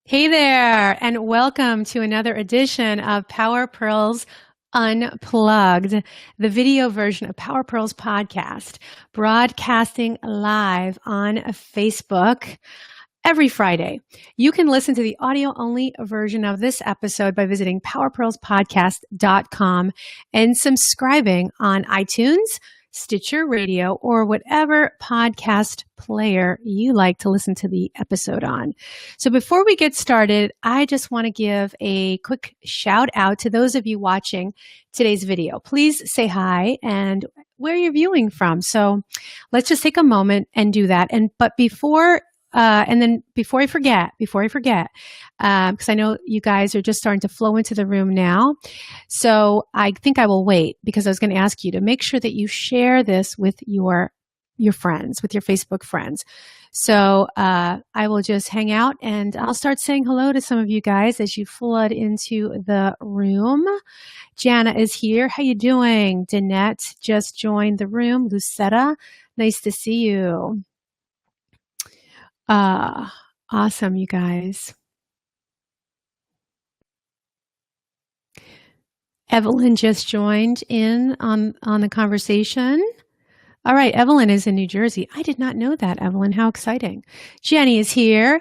Hey there, and welcome to another edition of Power Purls Unplugged, the video version of Power Purls Podcast, broadcasting live on Facebook every Friday. You can listen to the audio-only version of this episode by visiting powerpurlspodcast.com and subscribing on iTunes, Stitcher Radio, or whatever podcast player you like to listen to the episode on. So before we get started, I just want to give a quick shout out to those of you watching today's video. Please say hi and where you're viewing from. So let's just take a moment and do that. But before I forget, because I know you guys are just starting to flow into the room now. So I think I will wait because I was going to ask you to make sure that you share this with your friends, with your Facebook friends. So I will just hang out and I'll start saying hello to some of you guys as you flood into the room. Jana is here. How you doing? Danette just joined the room. Lucetta, nice to see you. Awesome, you guys. Evelyn just joined in on the conversation. All right, Evelyn is in New Jersey. I did not know that, Evelyn. How exciting. Jenny is here.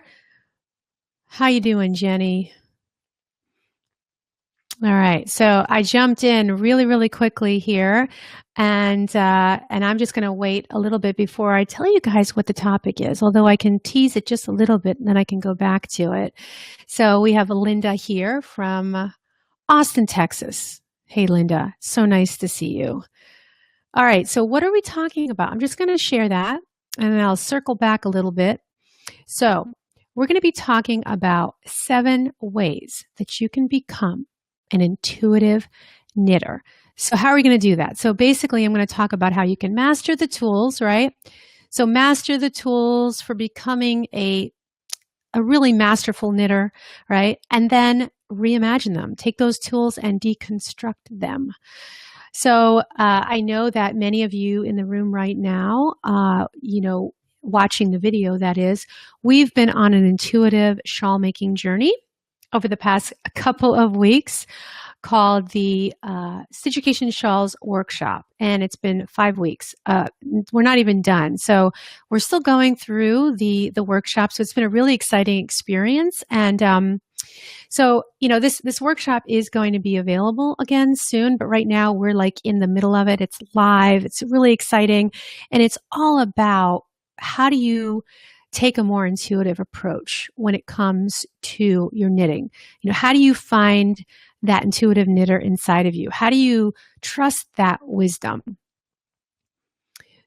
How you doing, Jenny? All right, so I jumped in really, really quickly here, and I'm just going to wait a little bit before I tell you guys what the topic is, although I can tease it just a little bit, and then I can go back to it. So we have Linda here from Austin, Texas. Hey, Linda, so nice to see you. All right, so what are we talking about? I'm just going to share that, and then I'll circle back a little bit. So we're going to be talking about 7 ways that you can become an intuitive knitter. So how are we going to do that? So basically, I'm going to talk about how you can master the tools, right? So master the tools for becoming a really masterful knitter, right? And then reimagine them. Take those tools and deconstruct them. So I know that many of you in the room right now, watching the video, that is, we've been on an intuitive shawl making journey over the past couple of weeks called the Stitchucation Shawls Workshop, and it's been 5 weeks. We're not even done, so we're still going through the workshop. So it's been a really exciting experience, and so this workshop is going to be available again soon. But right now we're like in the middle of it. It's live. It's really exciting, and it's all about how do you take a more intuitive approach when it comes to your knitting. How do you find that intuitive knitter inside of you? How do you trust that wisdom?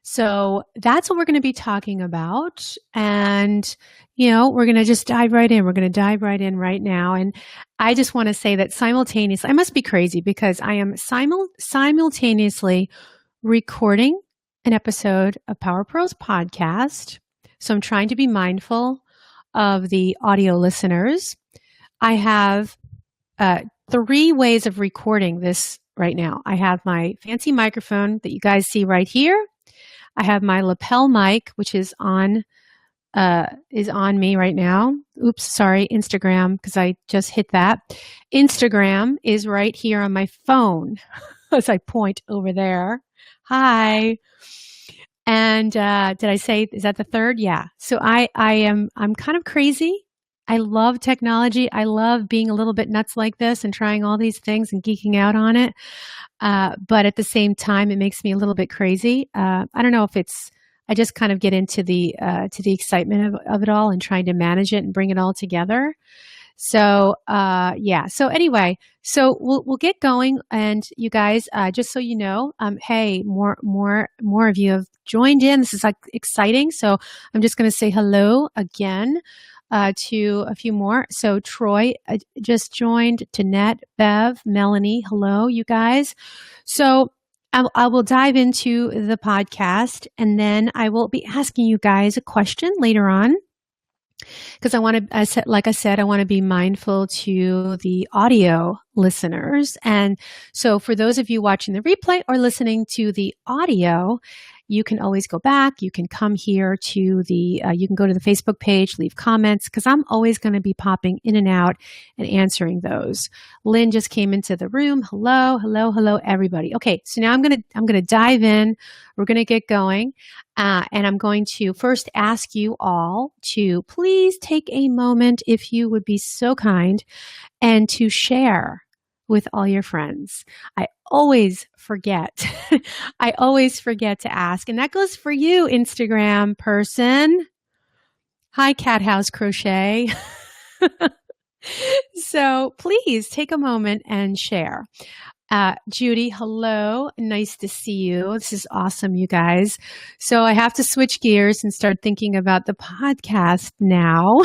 So that's what we're going to be talking about. And, we're going to just dive right in. We're going to dive right in right now. And I just want to say that simultaneously, I must be crazy because I am simultaneously recording an episode of Power Purls Podcast. So I'm trying to be mindful of the audio listeners. I have 3 ways of recording this right now. I have my fancy microphone that you guys see right here. I have my lapel mic, which is on me right now. Oops, sorry, Instagram, because I just hit that. Instagram is right here on my phone as I point over there. Hi. And did I say, is that the third? Yeah. So I'm kind of crazy. I love technology. I love being a little bit nuts like this and trying all these things and geeking out on it. But at the same time, it makes me a little bit crazy. I don't know if I just kind of get into the excitement of it all and trying to manage it and bring it all together. So, yeah. So anyway, so we'll get going, and you guys, just so you know, hey, more of you have joined in. This is like exciting. So I'm just going to say hello again, to a few more. So Troy just joined, Danette, Bev, Melanie. Hello, you guys. So I will dive into the podcast, and then I will be asking you guys a question later on. Because I want to, like I said, I want to be mindful to the audio listeners. And so for those of you watching the replay or listening to the audio, you can always go back. You can come here to you can go to the Facebook page, leave comments, because I'm always going to be popping in and out and answering those. Lynn just came into the room. Hello, hello, hello, everybody. Okay, so now I'm gonna dive in. We're gonna get going, and I'm going to first ask you all to please take a moment, if you would be so kind, and to share with all your friends. I always forget. I always forget to ask. And that goes for you, Instagram person. Hi, Cat House Crochet. So please take a moment and share. Judy, hello. Nice to see you. This is awesome, you guys. So I have to switch gears and start thinking about the podcast now.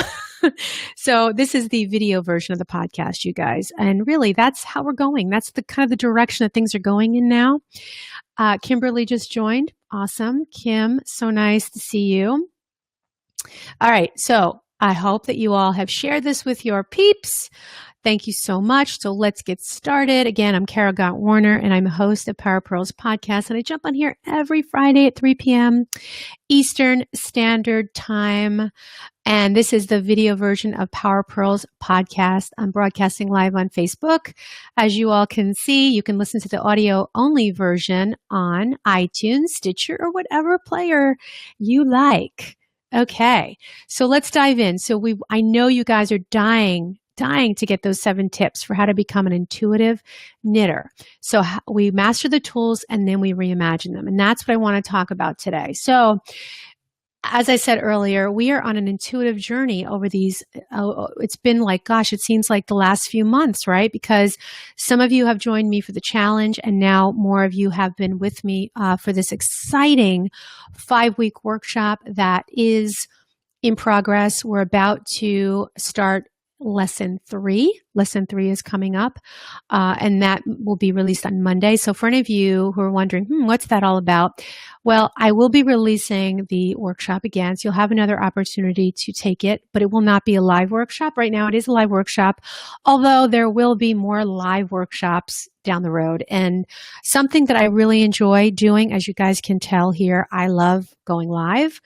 So this is the video version of the podcast, you guys. And really, that's how we're going. That's the kind of the direction that things are going in now. Kimberly just joined. Awesome. Kim, so nice to see you. All right. So I hope that you all have shared this with your peeps. Thank you so much. So let's get started. Again, I'm Kara Gott Warner, and I'm a host of Power Purls Podcast. And I jump on here every Friday at 3 p.m. Eastern Standard Time. And this is the video version of Power Purls Podcast. I'm broadcasting live on Facebook. As you all can see, you can listen to the audio-only version on iTunes, Stitcher, or whatever player you like. Okay, so let's dive in. So I know you guys are dying to get those 7 tips for how to become an intuitive knitter. So we master the tools and then we reimagine them. And that's what I want to talk about today. So as I said earlier, we are on an intuitive journey over these, it's been like, gosh, it seems like the last few months, right? Because some of you have joined me for the challenge, and now more of you have been with me for this exciting 5-week workshop that is in progress. We're about to start Lesson 3. Lesson 3 is coming up, and that will be released on Monday. So for any of you who are wondering, what's that all about? Well, I will be releasing the workshop again, so you'll have another opportunity to take it, but it will not be a live workshop. Right now it is a live workshop, although there will be more live workshops down the road. And something that I really enjoy doing, as you guys can tell here, I love going live.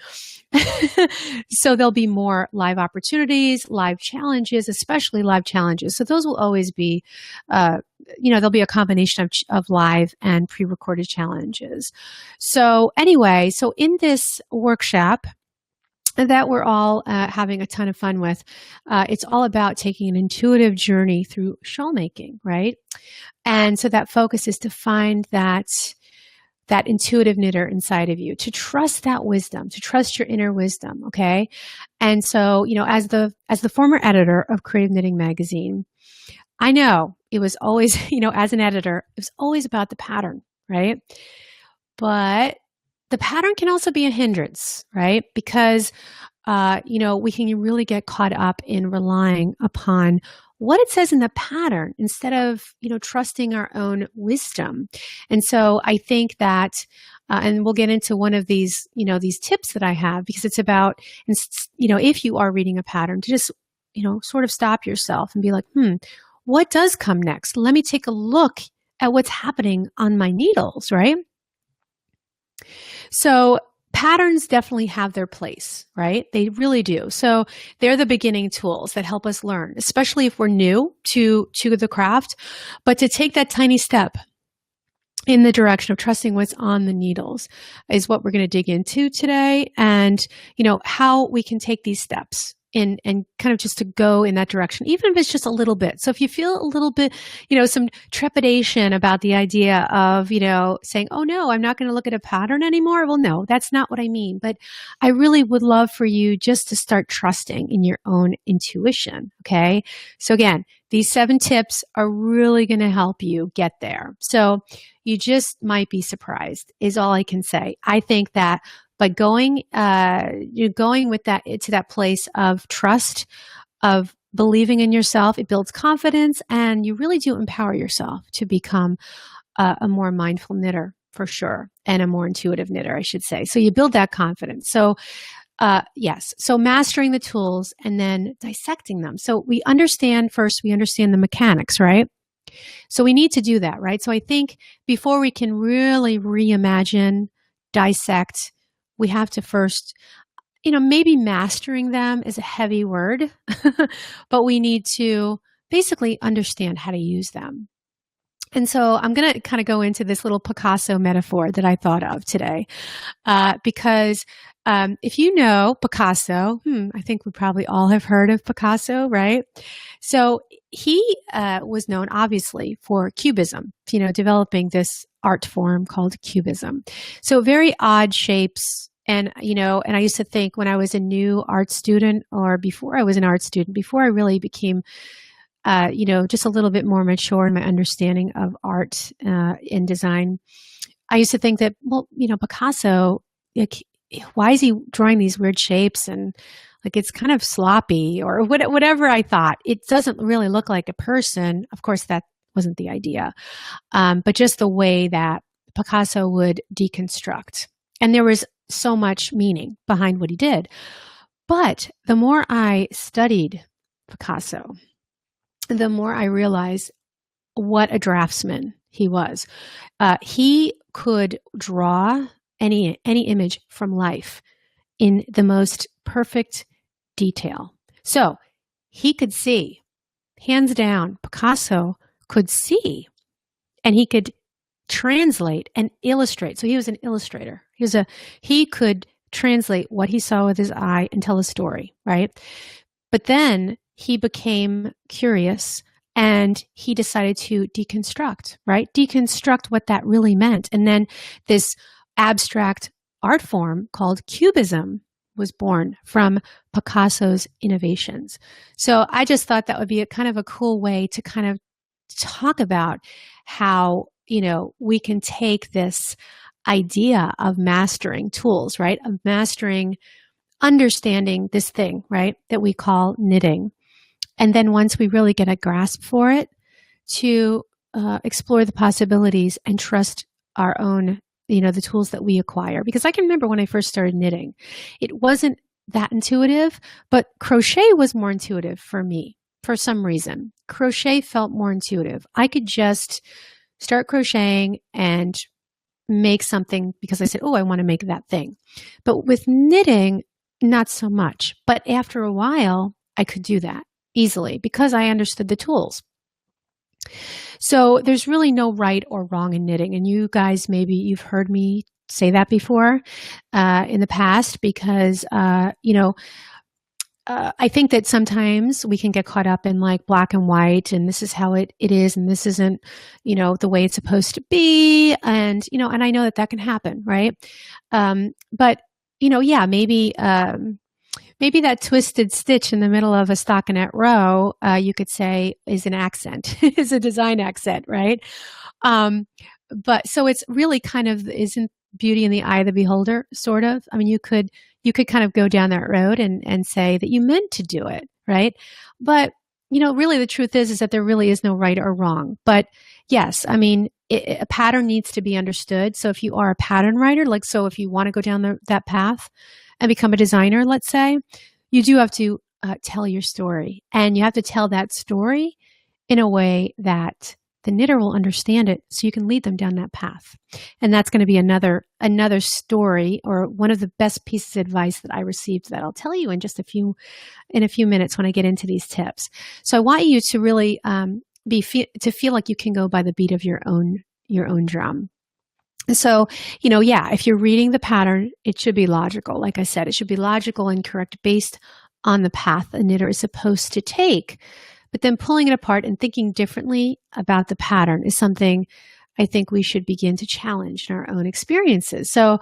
So there'll be more live opportunities, live challenges, especially live challenges. So those will always be, there'll be a combination of live and pre-recorded challenges. So anyway, so in this workshop that we're all having a ton of fun with, it's all about taking an intuitive journey through shawl making, right? And so that focus is to find that intuitive knitter inside of you, to trust that wisdom, to trust your inner wisdom, okay? And so, as the former editor of Creative Knitting Magazine, I know it was always, as an editor, it was always about the pattern, right? But the pattern can also be a hindrance, right? Because, we can really get caught up in relying upon what it says in the pattern instead of, trusting our own wisdom. And so I think that, and we'll get into one of these, these tips that I have, because it's about, if you are reading a pattern, to just, sort of stop yourself and be like, what does come next? Let me take a look at what's happening on my needles, right? So patterns definitely have their place, right? They really do. So they're the beginning tools that help us learn, especially if we're new to the craft. But to take that tiny step in the direction of trusting what's on the needles is what we're going to dig into today, and how we can take these steps and kind of just to go in that direction, even if it's just a little bit. So if you feel a little bit, some trepidation about the idea of, saying, oh no, I'm not going to look at a pattern anymore. Well, no, that's not what I mean. But I really would love for you just to start trusting in your own intuition. Okay. So again, these 7 tips are really going to help you get there. So you just might be surprised, is all I can say. I think that by you're going with that to that place of trust, of believing in yourself, it builds confidence, and you really do empower yourself to become a more mindful knitter, for sure, and a more intuitive knitter, I should say. So you build that confidence. So yes, so mastering the tools and then dissecting them. So we understand the mechanics, right? So we need to do that, right? So I think before we can really reimagine, dissect, we have to first, maybe mastering them is a heavy word, but we need to basically understand how to use them. And so I'm going to kind of go into this little Picasso metaphor that I thought of today, because if you know Picasso, I think we probably all have heard of Picasso, right? So he was known, obviously, for Cubism, developing this art form called Cubism. So very odd shapes. And I used to think when I was a new art student, or before I was an art student, before I really became just a little bit more mature in my understanding of art and design, I used to think that, Picasso, why is he drawing these weird shapes, and like it's kind of sloppy, or whatever I thought. It doesn't really look like a person. Of course, that wasn't the idea, but just the way that Picasso would deconstruct. And there was so much meaning behind what he did. But the more I studied Picasso, the more I realized what a draftsman he was. He could draw any image from life in the most perfect detail. So he could see, hands down, Picasso could see, and he could translate and illustrate. So he was an illustrator. He could translate what he saw with his eye and tell a story, right? But then he became curious and he decided to deconstruct, right? Deconstruct what that really meant. And then this abstract art form called Cubism was born from Picasso's innovations. So I just thought that would be a kind of a cool way to kind of talk about how, we can take this idea of mastering tools, right? Of mastering, understanding this thing, right? That we call knitting. And then once we really get a grasp for it, to explore the possibilities and trust our own, the tools that we acquire. Because I can remember when I first started knitting, it wasn't that intuitive, but crochet was more intuitive for me for some reason. Crochet felt more intuitive. I could just start crocheting and make something because I said, oh, I want to make that thing. But with knitting, not so much. But after a while, I could do that easily because I understood the tools. So there's really no right or wrong in knitting. And you guys, maybe you've heard me say that before in the past because, I think that sometimes we can get caught up in like black and white and this is how it is and this isn't, the way it's supposed to be. And, and I know that can happen, right? But, maybe that twisted stitch in the middle of a stockinette row, you could say is an accent, is a design accent, right? But so it's really kind of isn't beauty in the eye of the beholder, sort of. I mean, you could kind of go down that road and say that you meant to do it, right? But, really the truth is that there really is no right or wrong. But yes, I mean, a pattern needs to be understood. So if you are a pattern writer, so if you want to go down that path and become a designer, let's say, you do have to tell your story. And you have to tell that story in a way that the knitter will understand it so you can lead them down that path. And that's going to be another story or one of the best pieces of advice that I received that I'll tell you in just a few minutes when I get into these tips. So I want you to really feel like you can go by the beat of your own drum. So, if you're reading the pattern, it should be logical. Like I said, it should be logical and correct based on the path a knitter is supposed to take. But then pulling it apart and thinking differently about the pattern is something I think we should begin to challenge in our own experiences. So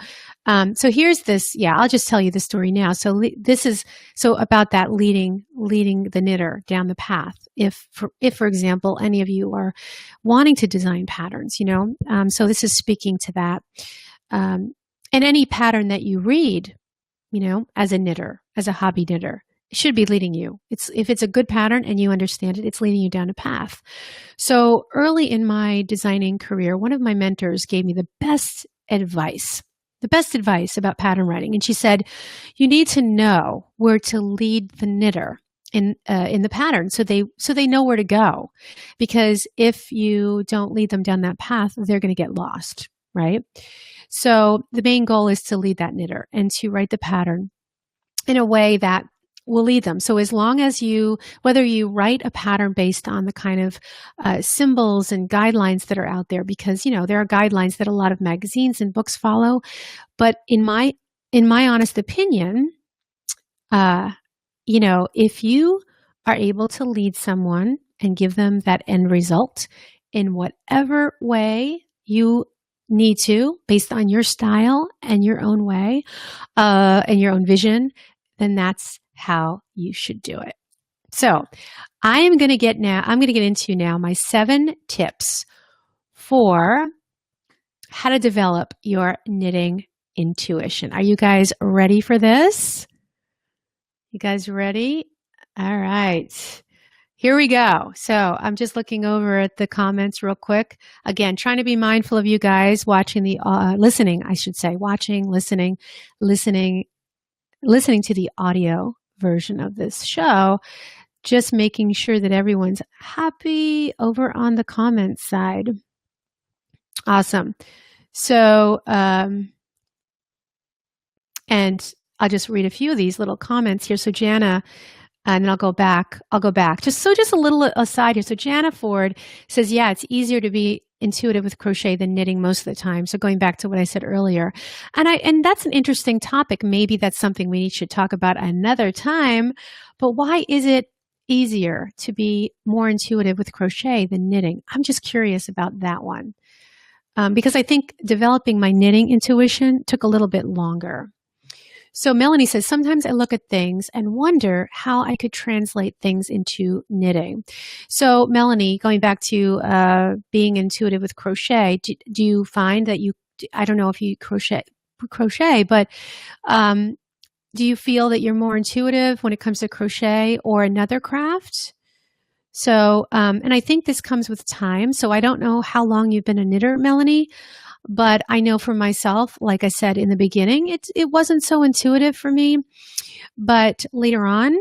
here's this. Yeah, I'll just tell you the story now. So this is about that leading the knitter down the path. If for example, any of you are wanting to design patterns, so this is speaking to that. And any pattern that you read, as a knitter, as a hobby knitter, it should be leading you. If it's a good pattern and you understand it, it's leading you down a path. So early in my designing career, one of my mentors gave me the best advice about pattern writing. And she said, you need to know where to lead the knitter in the pattern, so they know where to go. Because if you don't lead them down that path, they're going to get lost, right? So the main goal is to lead that knitter and to write the pattern in a way that will lead them. So as long as whether you write a pattern based on the kind of symbols and guidelines that are out there, because there are guidelines that a lot of magazines and books follow, but in my honest opinion, if you are able to lead someone and give them that end result in whatever way you need to, based on your style and your own way, and your own vision, then that's how you should do it. So I'm going to get into now my 7 tips for how to develop your knitting intuition. Are you guys ready for this? You guys ready? All right. Here we go. So I'm just looking over at the comments real quick. Again, trying to be mindful of you guys watching listening to the audio version of this show, just making sure that everyone's happy over on the comments side. Awesome. So, and I'll just read a few of these little comments here. So Jana, and I'll go back. Just a little aside here. So Jana Ford says, yeah, it's easier to be intuitive with crochet than knitting most of the time. So going back to what I said earlier, and that's an interesting topic. Maybe that's something we should talk about another time. But why is it easier to be more intuitive with crochet than knitting? I'm just curious about that one, because I think developing my knitting intuition took a little bit longer. So Melanie says, sometimes I look at things and wonder how I could translate things into knitting. So Melanie, going back to being intuitive with crochet, do you find that I don't know if you crochet, but do you feel that you're more intuitive when it comes to crochet or another craft? So, and I think this comes with time. So I don't know how long you've been a knitter, Melanie. But I know for myself, like I said in the beginning, it wasn't so intuitive for me. But later on,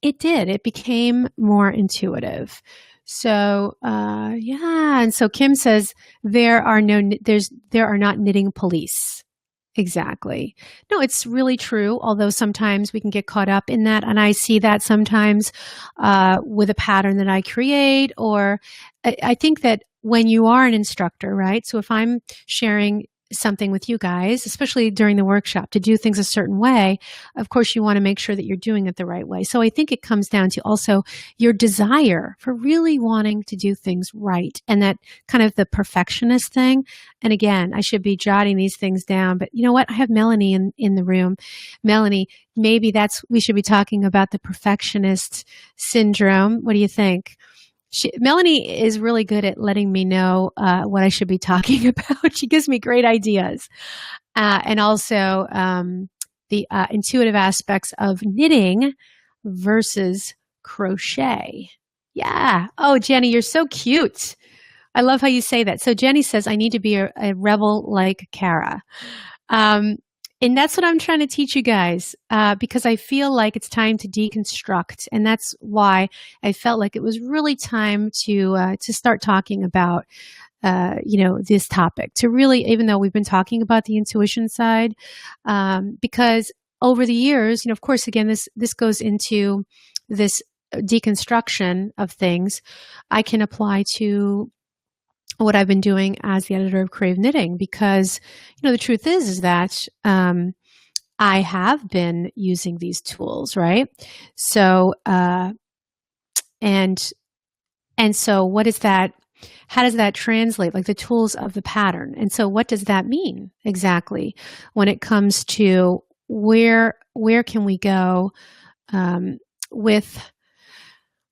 it did. It became more intuitive. So, yeah. And so Kim says there are not knitting police. Exactly. No, it's really true. Although sometimes we can get caught up in that. And I see that sometimes with a pattern that I create, or I think that when you are an instructor, right? So if I'm sharing something with you guys, especially during the workshop, to do things a certain way, of course you want to make sure that you're doing it the right way. So I think it comes down to also your desire for really wanting to do things right, and that kind of the perfectionist thing. And again, I should be jotting these things down, but you know what? I have Melanie in the room. Melanie, maybe we should be talking about the perfectionist syndrome. What do you think? Melanie is really good at letting me know what I should be talking about. She gives me great ideas. And also the intuitive aspects of knitting versus crochet. Yeah. Oh, Jenny, you're so cute. I love how you say that. So Jenny says, I need to be a rebel like Kara. And that's what I'm trying to teach you guys, because I feel like it's time to deconstruct. And that's why I felt like it was really time to start talking about, this topic, to really, even though we've been talking about the intuition side, because over the years, of course, again, this goes into this deconstruction of things I can apply to what I've been doing as the editor of Crave Knitting, because, the truth is that I have been using these tools, right? So, and so what is that? How does that translate? Like the tools of the pattern. And so what does that mean exactly when it comes to where can we go with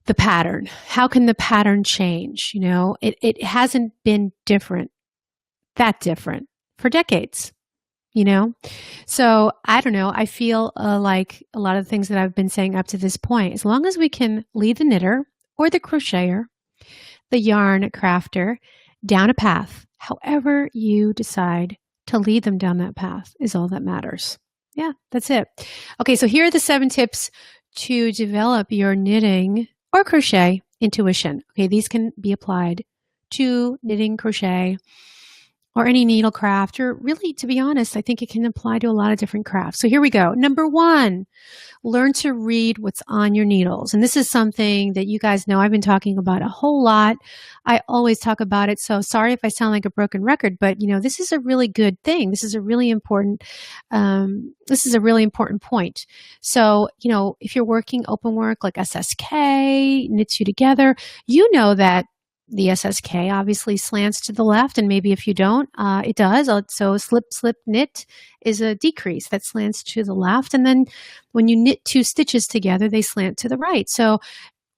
the pattern? How can the pattern change? It hasn't been that different for decades, So I don't know. I feel like a lot of the things that I've been saying up to this point, as long as we can lead the knitter or the crocheter, the yarn crafter down a path, however you decide to lead them down that path is all that matters. Yeah, that's it. Okay, so here are the 7 tips to develop your knitting or crochet intuition. Okay, these can be applied to knitting, crochet, or any needlecraft, or really, to be honest, I think it can apply to a lot of different crafts. So here we go. Number 1, learn to read what's on your needles. And this is something that you guys know I've been talking about a whole lot. I always talk about it. So sorry if I sound like a broken record, but this is a really good thing. This is a really important, point. So, if you're working open work like SSK, knits you together, you know that the SSK obviously slants to the left, and maybe if you don't, it does. So slip, slip, knit is a decrease that slants to the left. And then when you knit 2 stitches together, they slant to the right. So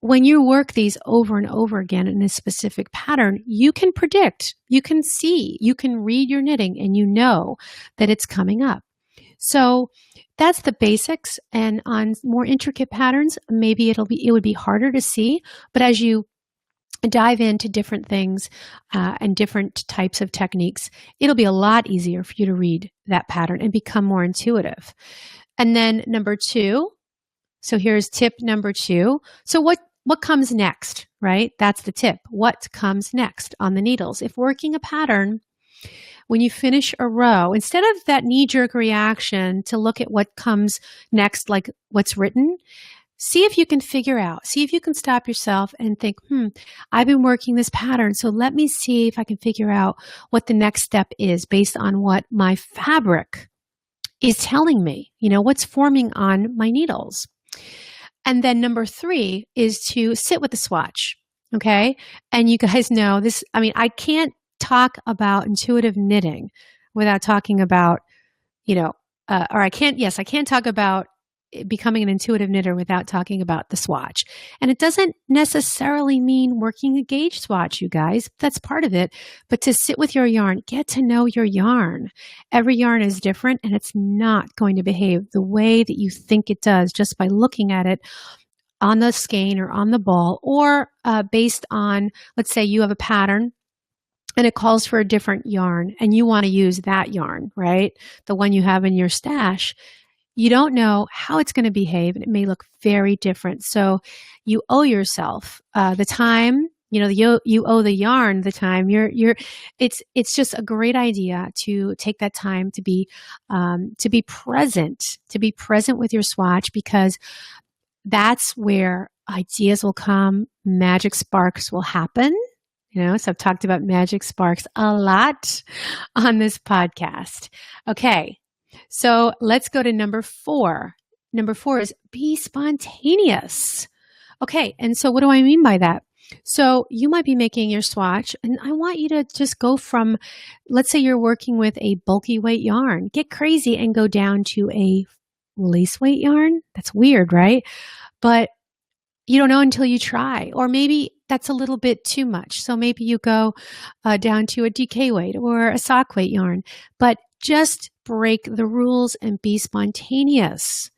when you work these over and over again in a specific pattern, you can predict, you can see, you can read your knitting, and you know that it's coming up. So that's the basics. And on more intricate patterns, maybe it would be harder to see. But as you dive into different things and different types of techniques, it'll be a lot easier for you to read that pattern and become more intuitive. And then number 2, so here's tip number 2. So what comes next, right? That's the tip. What comes next on the needles? If working a pattern, when you finish a row, instead of that knee-jerk reaction to look at what comes next, like what's written, see if you can figure out, see if you can stop yourself and think, I've been working this pattern, so let me see if I can figure out what the next step is based on what my fabric is telling me, what's forming on my needles. And then number 3 is to sit with the swatch, okay? And you guys know this, I can't talk about intuitive knitting without talking about, I can't talk about becoming an intuitive knitter without talking about the swatch. And it doesn't necessarily mean working a gauge swatch, you guys. That's part of it. But to sit with your yarn, get to know your yarn. Every yarn is different, and it's not going to behave the way that you think it does just by looking at it on the skein or on the ball, or based on, let's say you have a pattern and it calls for a different yarn and you want to use that yarn, right? The one you have in your stash. You don't know how it's going to behave, and it may look very different. So you owe yourself the time. You owe the yarn the time. It's just a great idea to take that time to be present with your swatch, because that's where ideas will come, magic sparks will happen. So I've talked about magic sparks a lot on this podcast. Okay. So let's go to number 4. Number 4 is be spontaneous. Okay, and so what do I mean by that? So you might be making your swatch, and I want you to just go from, let's say you're working with a bulky weight yarn. Get crazy and go down to a lace weight yarn. That's weird, right? But you don't know until you try. Or maybe that's a little bit too much. So maybe you go down to a DK weight or a sock weight yarn. But just break the rules and be spontaneous.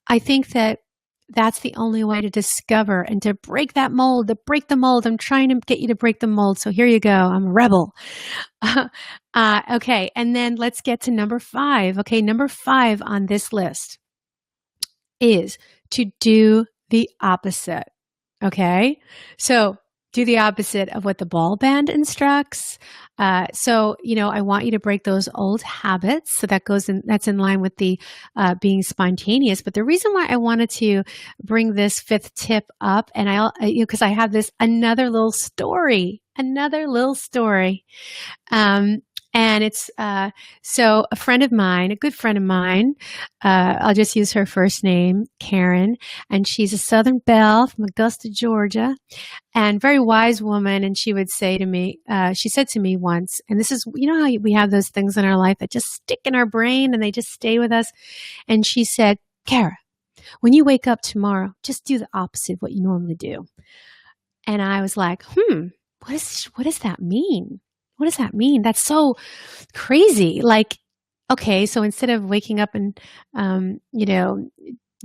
I think that's the only way to discover and to break that mold, to break the mold. I'm trying to get you to break the mold. So here you go. I'm a rebel. Okay. And then let's get to number 5. Okay. Number 5 on this list is to do the opposite. Okay. So do the opposite of what the ball band instructs. So, I want you to break those old habits. So that's in line with the being spontaneous. But the reason why I wanted to bring this 5th tip up, and because I have another little story. And it's, so a friend of mine, a good friend of mine, I'll just use her first name, Karen, and she's a Southern belle from Augusta, Georgia, and very wise woman. And she would say to me, she said to me once, and this is, how we have those things in our life that just stick in our brain and they just stay with us. And she said, Kara, when you wake up tomorrow, just do the opposite of what you normally do. And I was like, what does that mean? What does that mean? That's so crazy. Like, okay, so instead of waking up and,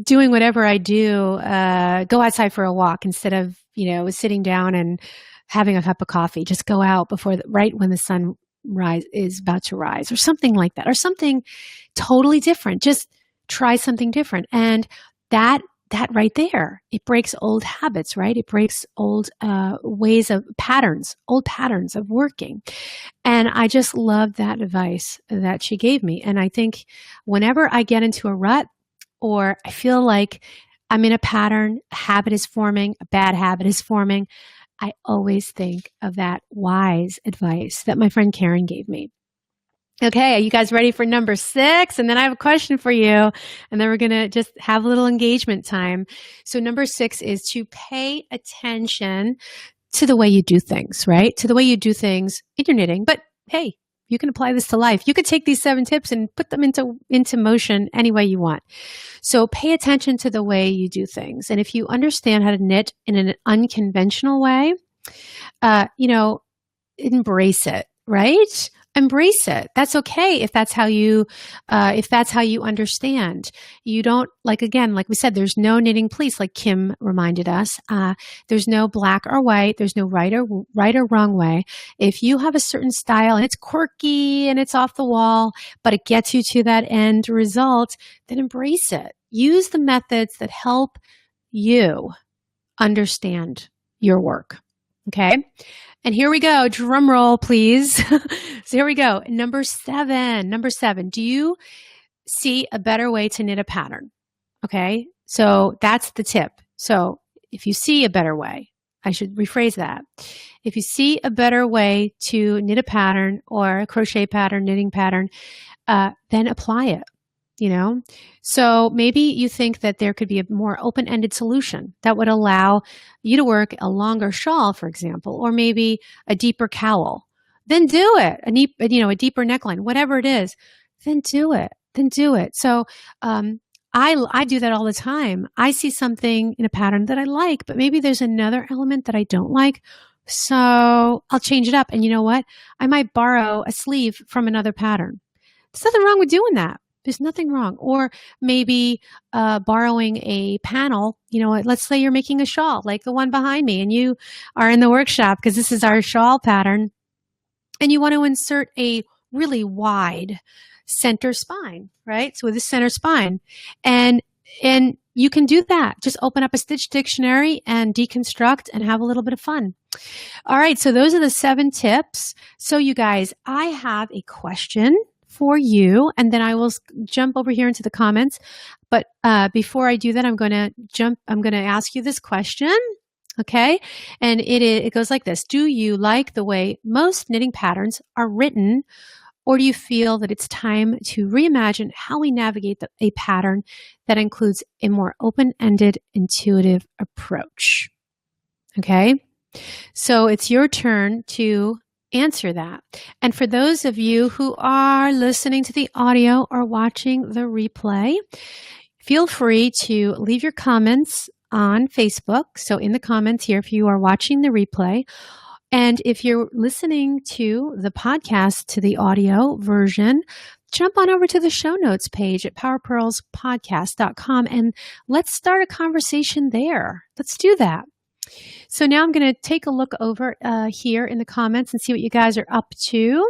doing whatever I do, go outside for a walk instead of, sitting down and having a cup of coffee. Just go out right when the sun is about to rise, or something like that, or something totally different. Just try something different. And that that right there, it breaks old habits, right? It breaks old ways of patterns, old patterns of working. And I just love that advice that she gave me. And I think whenever I get into a rut or I feel like I'm in a pattern, a habit is forming, a bad habit is forming, I always think of that wise advice that my friend Karen gave me. Okay, are you guys ready for number 6? And then I have a question for you, and then we're going to just have a little engagement time. So number 6 is to pay attention to the way you do things, right? To the way you do things in your knitting. But hey, you can apply this to life. You could take these 7 tips and put them into motion any way you want. So pay attention to the way you do things. And if you understand how to knit in an unconventional way, embrace it, right? Embrace it. That's okay if that's how you understand. You don't, like we said, there's no knitting police, like Kim reminded us. There's no black or white. There's no right or wrong way. If you have a certain style and it's quirky and it's off the wall, but it gets you to that end result, then embrace it. Use the methods that help you understand your work. Okay? And here we go. Drum roll, please. So here we go. Number 7. Do you see a better way to knit a pattern? Okay. So that's the tip. So if you see a better way, I should rephrase that. If you see a better way to knit a pattern or a crochet pattern, knitting pattern, then apply it. So maybe you think that there could be a more open-ended solution that would allow you to work a longer shawl, for example, or maybe a deeper cowl. Then do it. A deeper neckline, whatever it is. Then do it. So I do that all the time. I see something in a pattern that I like, but maybe there's another element that I don't like. So I'll change it up. And you know what? I might borrow a sleeve from another pattern. There's nothing wrong with doing that. There's nothing wrong. Or maybe borrowing a panel. Let's say you're making a shawl like the one behind me and you are in the workshop because this is our shawl pattern and you want to insert a really wide center spine, right? So with this center spine and you can do that. Just open up a stitch dictionary and deconstruct and have a little bit of fun. All right. So those are the 7 tips. So you guys, I have a question for you, and then I will jump over here into the comments. But before I do that, I'm going to ask you this question, okay? And it goes like this. Do you like the way most knitting patterns are written, or do you feel that it's time to reimagine how we navigate a pattern that includes a more open-ended, intuitive approach? Okay? So it's your turn to answer that. And for those of you who are listening to the audio or watching the replay, feel free to leave your comments on Facebook. So in the comments here, if you are watching the replay, and if you're listening to the podcast, to the audio version, jump on over to the show notes page at powerpurlspodcast.com and let's start a conversation there. Let's do that. So now I'm going to take a look over here in the comments and see what you guys are up to.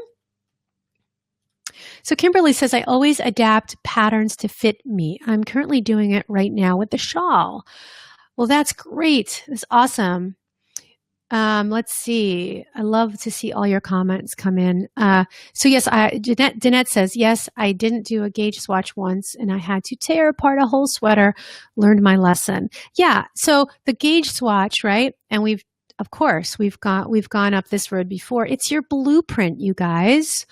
So Kimberly says, I always adapt patterns to fit me. I'm currently doing it right now with the shawl. Well, that's great. That's awesome. Let's see. I love to see all your comments come in. So yes, Danette says, yes, I didn't do a gauge swatch once and I had to tear apart a whole sweater, learned my lesson. Yeah. So the gauge swatch, right? And we've gone up this road before. It's your blueprint, you guys.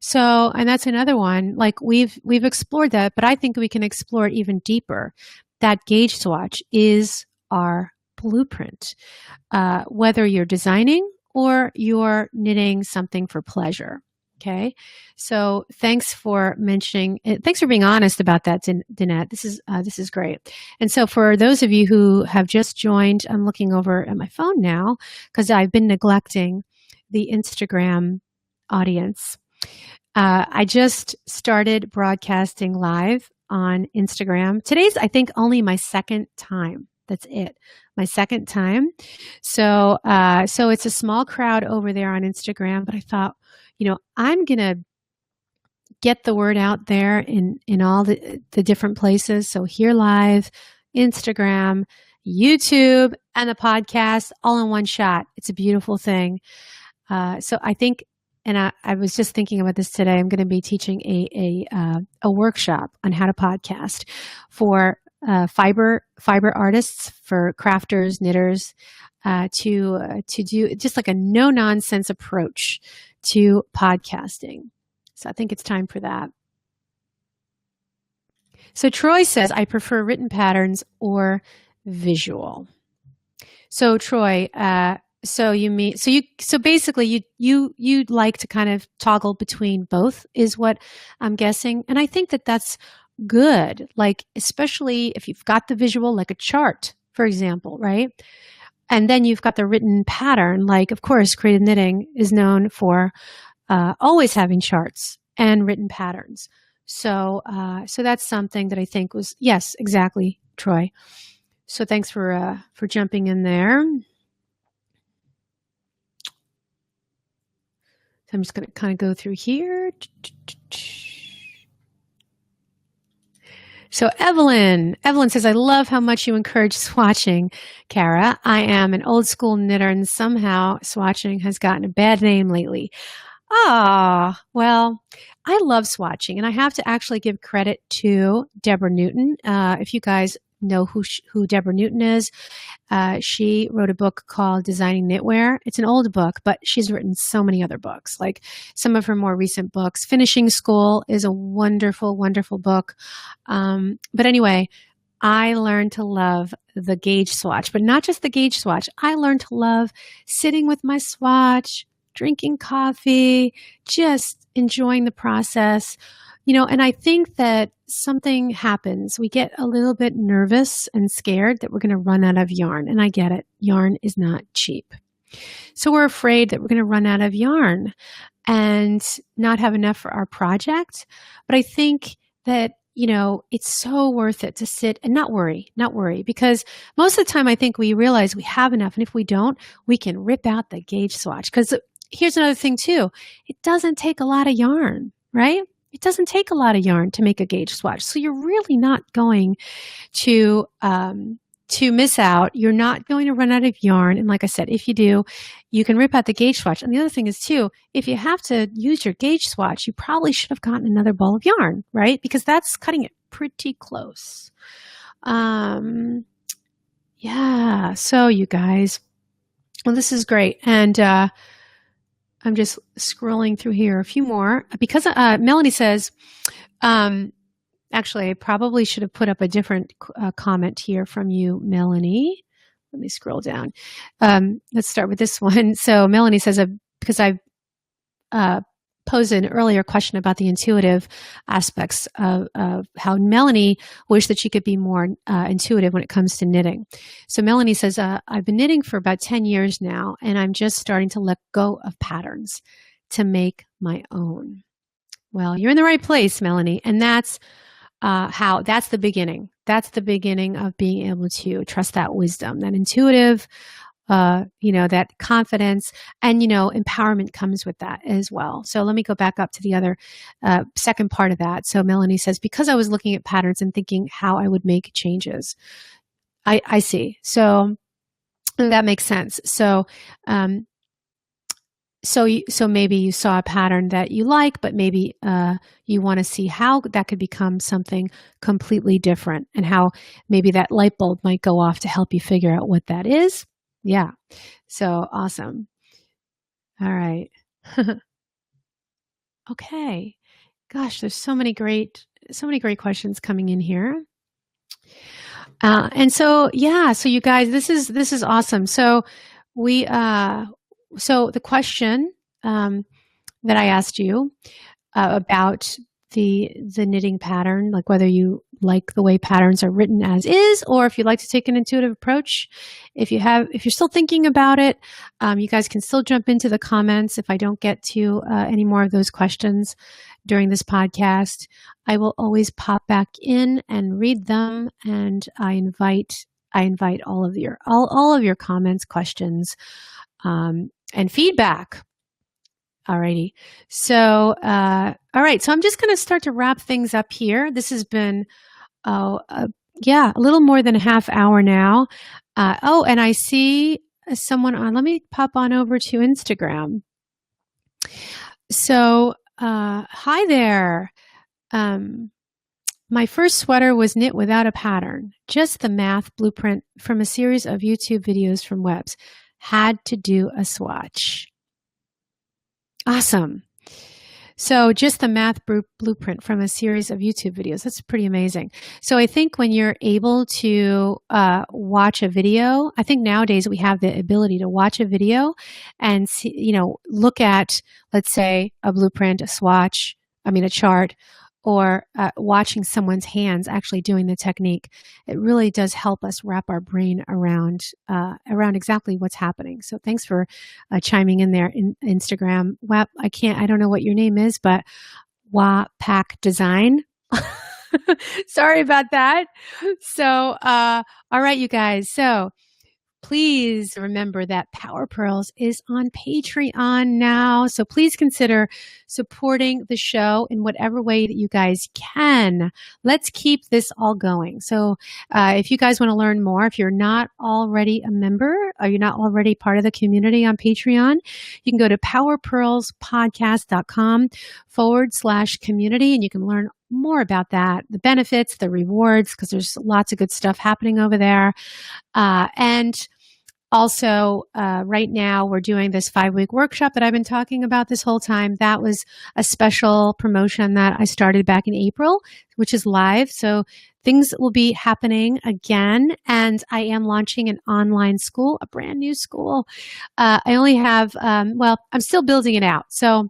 So, and that's another one, like we've explored that, but I think we can explore it even deeper. That gauge swatch is our blueprint, whether you're designing or you're knitting something for pleasure. Okay. So thanks for mentioning it. Thanks for being honest about that, Danette. This is great. And so for those of you who have just joined, I'm looking over at my phone now because I've been neglecting the Instagram audience. I just started broadcasting live on Instagram. Today's, I think, only my second time. That's it. My second time. So it's a small crowd over there on Instagram, but I thought, I'm going to get the word out there in all the different places. So here live, Instagram, YouTube, and the podcast all in one shot. It's a beautiful thing. So I think, and I was just thinking about this today. I'm going to be teaching a workshop on how to podcast for fiber artists, for crafters, knitters, to do just like a no nonsense approach to podcasting. So I think it's time for that. So Troy says, I prefer written patterns or visual. So Troy, so basically you'd like to kind of toggle between both is what I'm guessing. And I think that that's good. Like, especially if you've got the visual, like a chart, for example, right? And then you've got the written pattern. Like, of course, creative knitting is known for always having charts and written patterns. So that's something that I think was, yes, exactly, Troy. So thanks for jumping in there. So I'm just going to kind of go through here. So Evelyn says, I love how much you encourage swatching, Kara. I am an old school knitter and somehow swatching has gotten a bad name lately. Ah, well, I love swatching, and I have to actually give credit to Deborah Newton. If you guys know who Deborah Newton is, she wrote a book called Designing Knitwear. It's an old book, but she's written so many other books, like some of her more recent books. Finishing School is a wonderful, wonderful book. But anyway, I learned to love the gauge swatch, but not just the gauge swatch. I learned to love sitting with my swatch, drinking coffee, just enjoying the process, and I think that something happens. We get a little bit nervous and scared that we're going to run out of yarn. And I get it. Yarn is not cheap. So we're afraid that we're going to run out of yarn and not have enough for our project. But I think that, it's so worth it to sit and not worry, because most of the time I think we realize we have enough. And if we don't, we can rip out the gauge swatch. Because here's another thing too. It doesn't take a lot of yarn, right? It doesn't take a lot of yarn to make a gauge swatch. So you're really not going to miss out. You're not going to run out of yarn. And like I said, if you do, you can rip out the gauge swatch. And the other thing is too, if you have to use your gauge swatch, you probably should have gotten another ball of yarn, right? Because that's cutting it pretty close. Yeah. So you guys, well, this is great. And, I'm just scrolling through here a few more because Melanie says, actually, I probably should have put up a different comment here from you, Melanie. Let me scroll down. Let's start with this one. So Melanie says, because I posed an earlier question about the intuitive aspects of how Melanie wished that she could be more intuitive when it comes to knitting. So Melanie says, I've been knitting for about 10 years now, and I'm just starting to let go of patterns to make my own. Well, you're in the right place, Melanie, and that's that's the beginning. That's the beginning of being able to trust that wisdom, that intuitive, that confidence, and, empowerment comes with that as well. So let me go back up to the other second part of that. So Melanie says, because I was looking at patterns and thinking how I would make changes. I see. So that makes sense. So, so maybe you saw a pattern that you like, but maybe you want to see how that could become something completely different and how maybe that light bulb might go off to help you figure out what that is. Yeah. So awesome. All right. Okay. Gosh, there's so many great questions coming in here. And so, yeah, so you guys, this is awesome. So so the question, that I asked you, about the knitting pattern, like whether you like the way patterns are written as is, or if you'd like to take an intuitive approach. If you're still thinking about it, you guys can still jump into the comments. If I don't get to any more of those questions during this podcast, I will always pop back in and read them. And I invite all of your comments, questions, and feedback. Alrighty. So, all right. So I'm just going to start to wrap things up here. This has been, Yeah, a little more than a half hour now. Oh, and I see someone on. Let me pop on over to Instagram. So, hi there. Um, my first sweater was knit without a pattern, just the math blueprint from a series of YouTube videos from Webs. Had to do a swatch. Awesome. So just the math blueprint from a series of YouTube videos. That's pretty amazing. So I think when you're able to watch a video, I think nowadays we have the ability to watch a video and see, look at, let's say, a blueprint, a chart, or watching someone's hands actually doing the technique. It really does help us wrap our brain around exactly what's happening. So thanks for chiming in there in Instagram. Wow, I don't know what your name is, but Pack Design. Sorry about that. So, all right, you guys. So please remember that Power Purls is on Patreon now. So please consider supporting the show in whatever way that you guys can. Let's keep this all going. So if you guys want to learn more, if you're not already a member or you're not already part of the community on Patreon, you can go to powerpurlspodcast.com/community and you can learn more about that, the benefits, the rewards, because there's lots of good stuff happening over there. And also, right now we're doing this 5-week workshop that I've been talking about this whole time. That was a special promotion that I started back in April, which is live. So things will be happening again. And I am launching an online school, a brand new school. I only have, I'm still building it out. So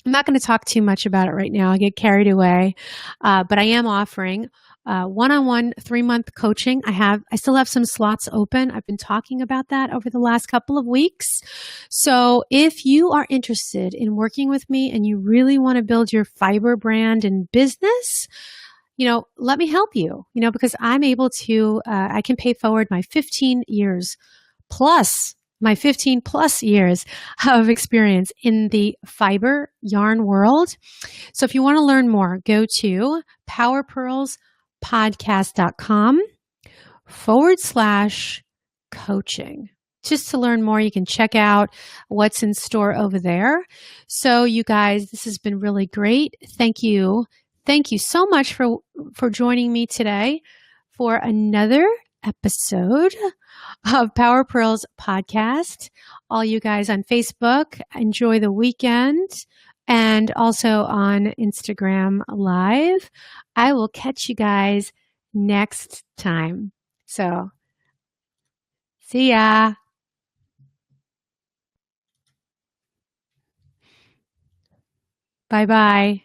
I'm not going to talk too much about it right now. I get carried away. But I am offering one-on-one 3-month coaching. I still have some slots open. I've been talking about that over the last couple of weeks. So if you are interested in working with me and you really want to build your fiber brand and business, let me help you, because I'm able to, I can pay forward my 15 years plus my 15 plus years of experience in the fiber yarn world. So if you want to learn more, go to powerpurlspodcast.com/coaching. Just to learn more, you can check out what's in store over there. So you guys, this has been really great. Thank you. Thank you so much for joining me today for another episode of Power Purls Podcast. All you guys on Facebook, enjoy the weekend, and also on Instagram Live. I will catch you guys next time. So, see ya. Bye-bye.